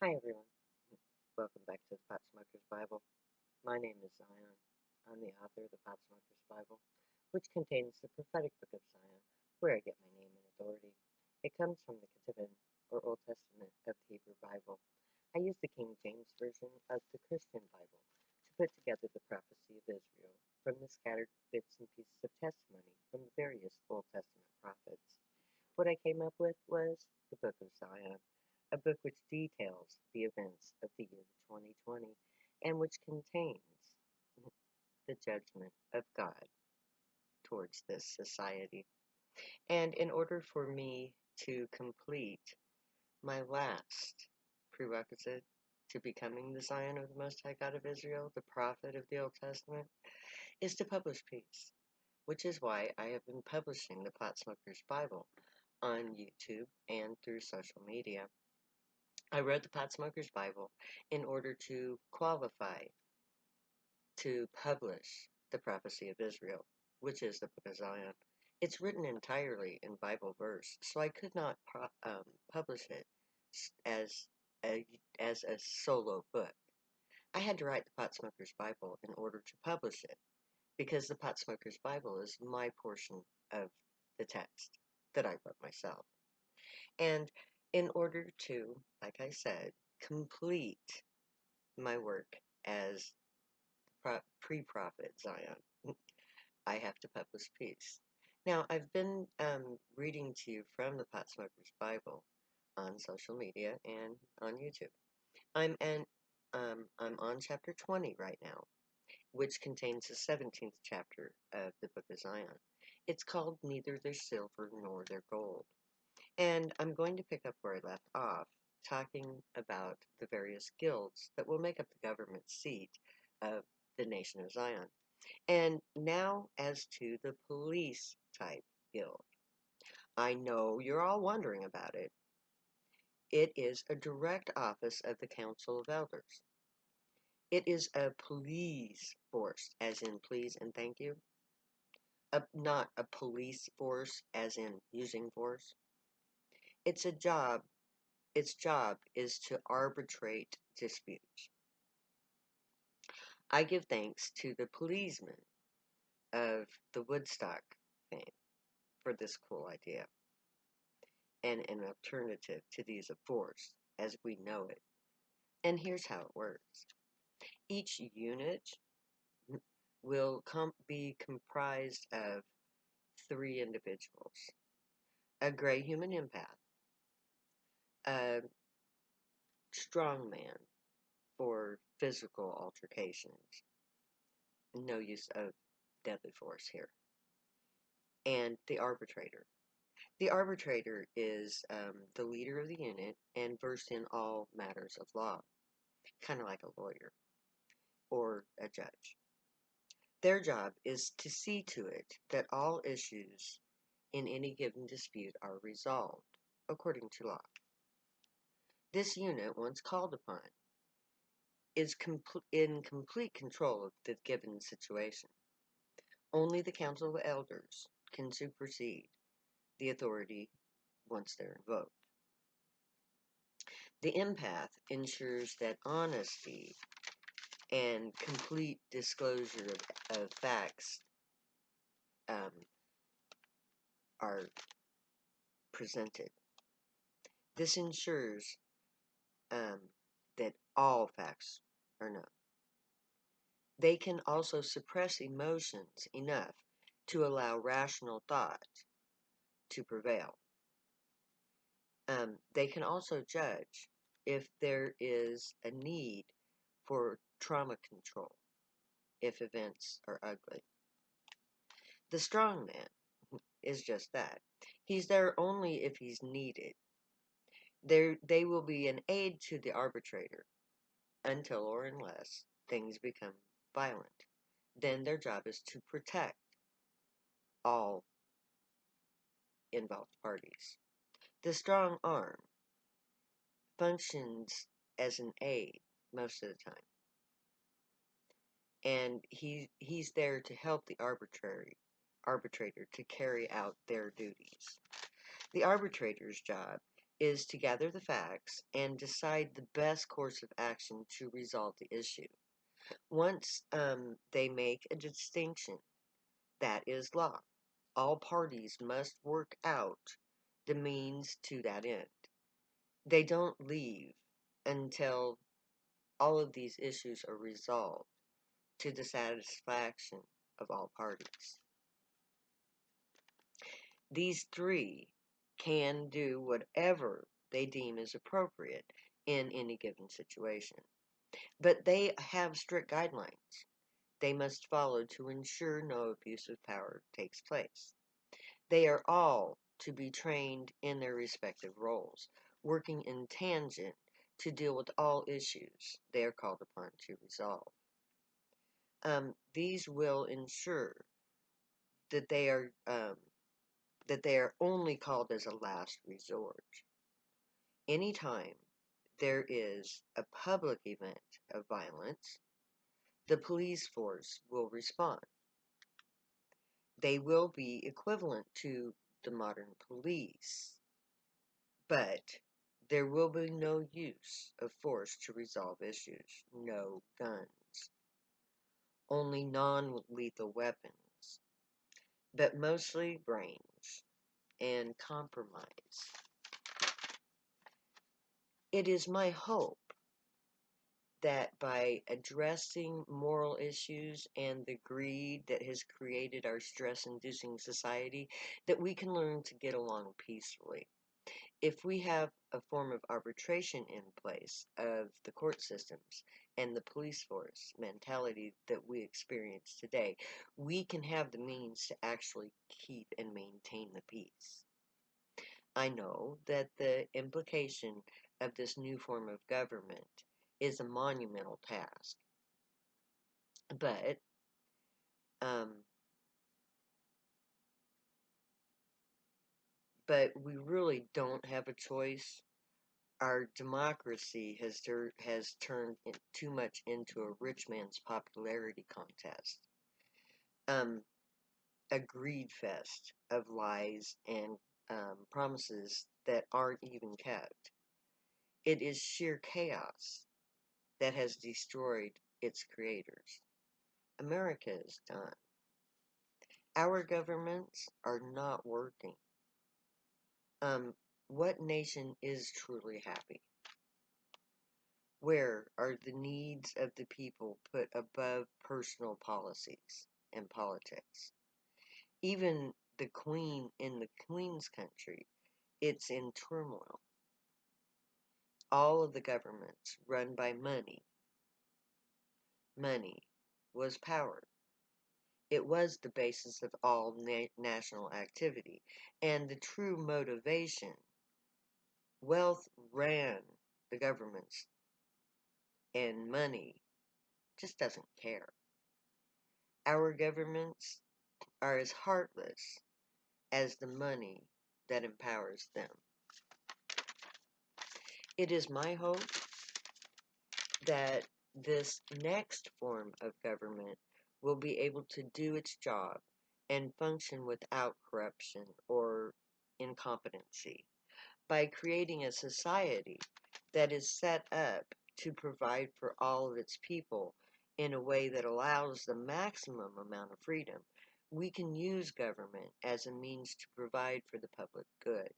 Hi everyone. Welcome back to the Pot Smoker's Bible. My name is Zion. I'm the author of the Pot Smoker's Bible, which contains the prophetic book of Zion, where I get my name and authority. It comes from the Ketuvim, or Old Testament, of the Hebrew Bible. I use the King James Version of the Christian Bible to put together the prophecy of Israel from the scattered bits and pieces of testimony from the various Old Testament prophets. What I came up with was the Book of Zion, a book which details the events of the year 2020 and which contains the judgment of God towards this society. And in order for me to complete my last prerequisite to becoming the Zion of the Most High God of Israel, the prophet of the Old Testament, is to publish peace, which is why I have been publishing the Pot Smoker's Bible on YouTube and through social media. I wrote the Pot Smoker's Bible in order to qualify to publish the prophecy of Israel, which is the Book of Zion. It's written entirely in Bible verse, so I could not publish it as a, as a solo book. I had to write the Pot Smoker's Bible in order to publish it, because the Pot Smoker's Bible is my portion of the text that I wrote myself. And in order to, like I said, complete my work as pre-prophet Zion, I have to publish peace. Now, I've been reading to you from the Pot Smoker's Bible on social media and on YouTube. I'm on chapter 20 right now, which contains the 17th chapter of the Book of Zion. It's called Neither Their Silver Nor Their Gold. And I'm going to pick up where I left off, talking about the various guilds that will make up the government seat of the nation of Zion. And now, as to the police type guild. I know you're all wondering about it. It is a direct office of the Council of Elders. It is a police force, as in please and thank you. Not a police force, as in using force. It's a job Its job is to arbitrate disputes. I give thanks to the policemen of the Woodstock fame for this cool idea and an alternative to the use of force as we know it. And here's how it works. Each unit will be comprised of 3 individuals: a gray human empath, a strongman for physical altercations, no use of deadly force here, and the arbitrator. The arbitrator is the leader of the unit and versed in all matters of law, kind of like a lawyer or a judge. Their job is to see to it that all issues in any given dispute are resolved according to law. This unit, once called upon, is in complete control of the given situation. Only the Council of Elders can supersede the authority once they're invoked. The empath ensures that honesty and complete disclosure of facts um, are presented. This ensures um, that all facts are known. They can also suppress emotions enough to allow rational thought to prevail. They can also judge if there is a need for trauma control if events are ugly. The strong man is just that. He's there only if he's needed. They will be an aid to the arbitrator until or unless things become violent. Then their job is to protect all involved parties. The strong arm functions as an aid most of the time, and he's there to help the arbitrator to carry out their duties. The arbitrator's job is to gather the facts and decide the best course of action to resolve the issue. Once they make a distinction, that is law. All parties must work out the means to that end. They don't leave until all of these issues are resolved to the satisfaction of all parties. These three can do whatever they deem is appropriate in any given situation, but they have strict guidelines they must follow to ensure no abuse of power takes place. They are all to be trained in their respective roles, working in tangent to deal with all issues they are called upon to resolve. These will ensure that they are only called as a last resort. Anytime there is a public event of violence, the police force will respond. They will be equivalent to the modern police, but there will be no use of force to resolve issues, no guns, only non-lethal weapons, but mostly brains and compromise. It is my hope that by addressing moral issues and the greed that has created our stress-inducing society, that we can learn to get along peacefully. If we have a form of arbitration in place of the court systems and the police force mentality that we experience today, we can have the means to actually keep and maintain the peace. I know that the implication of this new form of government is a monumental task, but um, we really don't have a choice. Our democracy has turned too much into a rich man's popularity contest, um, a greed fest of lies and promises that aren't even kept. It is sheer chaos that has destroyed its creators. America is done. Our governments are not working. What nation is truly happy? Where are the needs of the people put above personal policies and politics? Even the Queen in the Queen's country, it's in turmoil. All of the governments run by money. Money was power. It was the basis of all national activity. And the true motivation, wealth ran the governments, and money just doesn't care. Our governments are as heartless as the money that empowers them. It is my hope that this next form of government will be able to do its job and function without corruption or incompetency by creating a society that is set up to provide for all of its people in a way that allows the maximum amount of freedom. We can use government as a means to provide for the public good.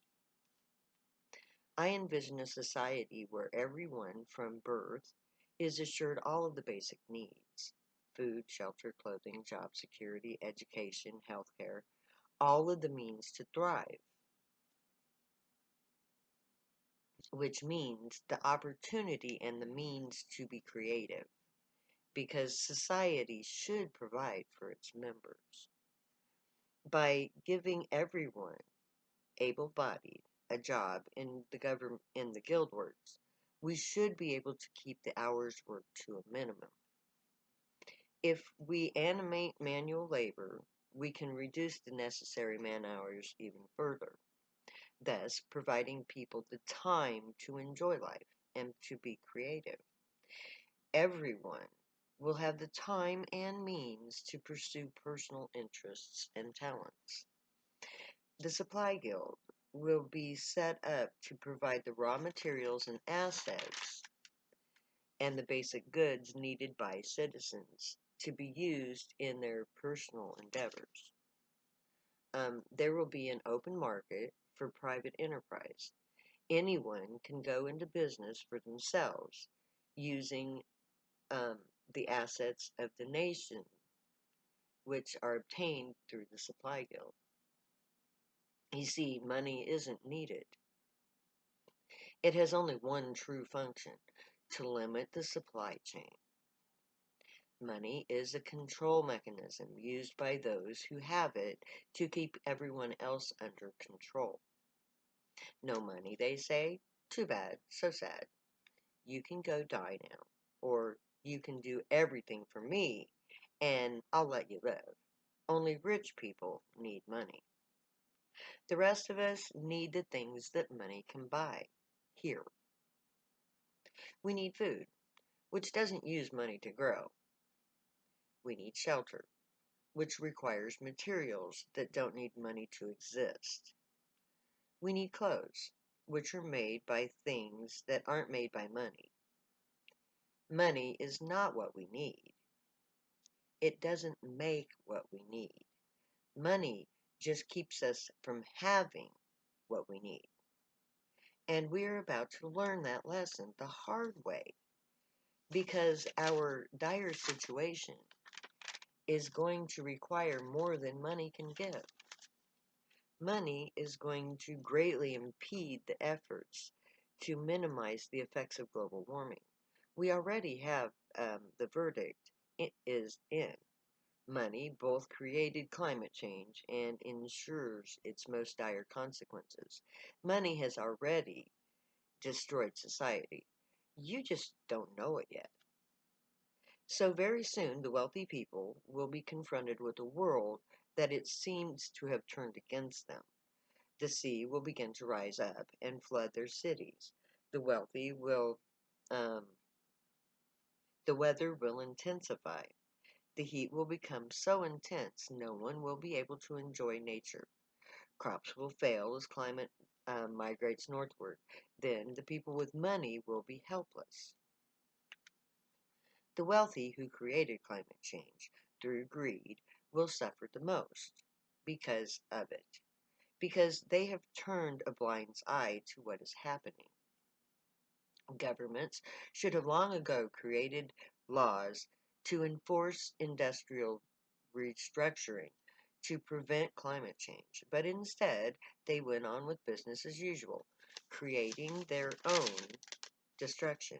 I envision a society where everyone from birth is assured all of the basic needs: food, shelter, clothing, job security, education, healthcare, all of the means to thrive, which means the opportunity and the means to be creative, because society should provide for its members. By giving everyone able-bodied a job in the government in the guild works, we should be able to keep the hours worked to a minimum. If we animate manual labor, we can reduce the necessary man hours even further, thus providing people the time to enjoy life and to be creative. Everyone will have the time and means to pursue personal interests and talents. The Supply Guild will be set up to provide the raw materials and assets and the basic goods needed by citizens to be used in their personal endeavors. There will be an open market for private enterprise. Anyone can go into business for themselves using um, the assets of the nation, which are obtained through the supply guild. You see, money isn't needed. It has only one true function: to limit the supply chain. Money is a control mechanism used by those who have it to keep everyone else under control. No money, they say? Too bad, so sad. You can go die now. Or you can do everything for me and I'll let you live. Only rich people need money. The rest of us need the things that money can buy. Here. We need food, which doesn't use money to grow. We need shelter, which requires materials that don't need money to exist. We need clothes, which are made by things that aren't made by money. Money is not what we need. It doesn't make what we need. Money just keeps us from having what we need. And we're about to learn that lesson the hard way because our dire situation is going to require more than money can give. Money is going to greatly impede the efforts to minimize the effects of global warming. We already have the verdict. It is in. Money both created climate change and ensures its most dire consequences. Money has already destroyed society. You just don't know it yet. So very soon the wealthy people will be confronted with a world that it seems to have turned against them. The sea will begin to rise up and flood their cities. The wealthy will, um, the weather will intensify. The heat will become so intense no one will be able to enjoy nature. Crops will fail as climate migrates northward. Then the people with money will be helpless. The wealthy who created climate change through greed will suffer the most because of it, because they have turned a blind eye to what is happening. Governments should have long ago created laws to enforce industrial restructuring to prevent climate change, but instead they went on with business as usual, creating their own destruction.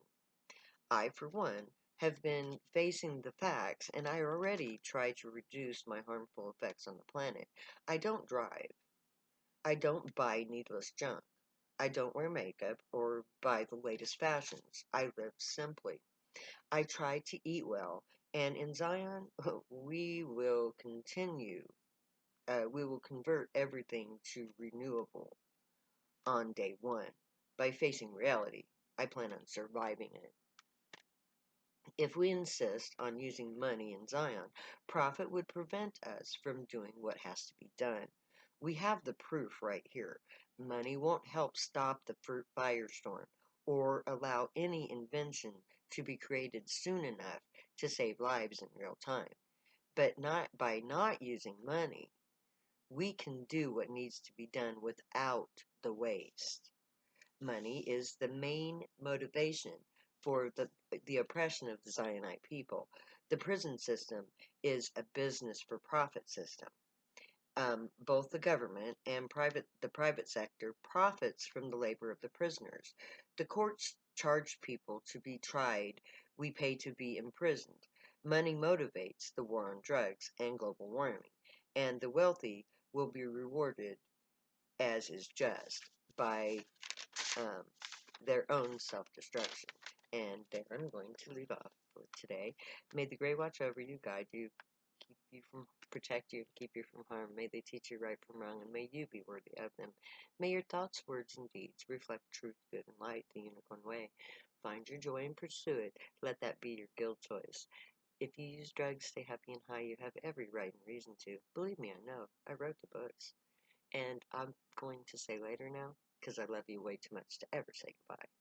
I, for one, have been facing the facts and I already try to reduce my harmful effects on the planet. I don't drive. I don't buy needless junk. I don't wear makeup or buy the latest fashions. I live simply. I try to eat well, and in Zion, we will convert everything to renewable on day one. By facing reality, I plan on surviving it. If we insist on using money in Zion, profit would prevent us from doing what has to be done. We have the proof right here. Money won't help stop the firestorm or allow any invention to be created soon enough to save lives in real time. But not by not using money, we can do what needs to be done without the waste. Money is the main motivation for the oppression of the Zionite people. The prison system is a business for profit system. Both the government and the private sector profits from the labor of the prisoners. The courts charge people to be tried. We pay to be imprisoned. Money motivates the war on drugs and global warming, and the wealthy will be rewarded as is just by um, their own self-destruction. And there I'm going to leave off for today. May the Grey watch over you, guide you, keep you from, protect you, and keep you from harm. May they teach you right from wrong, and may you be worthy of them. May your thoughts, words, and deeds reflect truth, good, and light, the unicorn way. Find your joy and pursue it. Let that be your guild choice. If you use drugs, stay happy and high. You have every right and reason to. Believe me, I know. I wrote the books. And I'm going to say later now, because I love you way too much to ever say goodbye.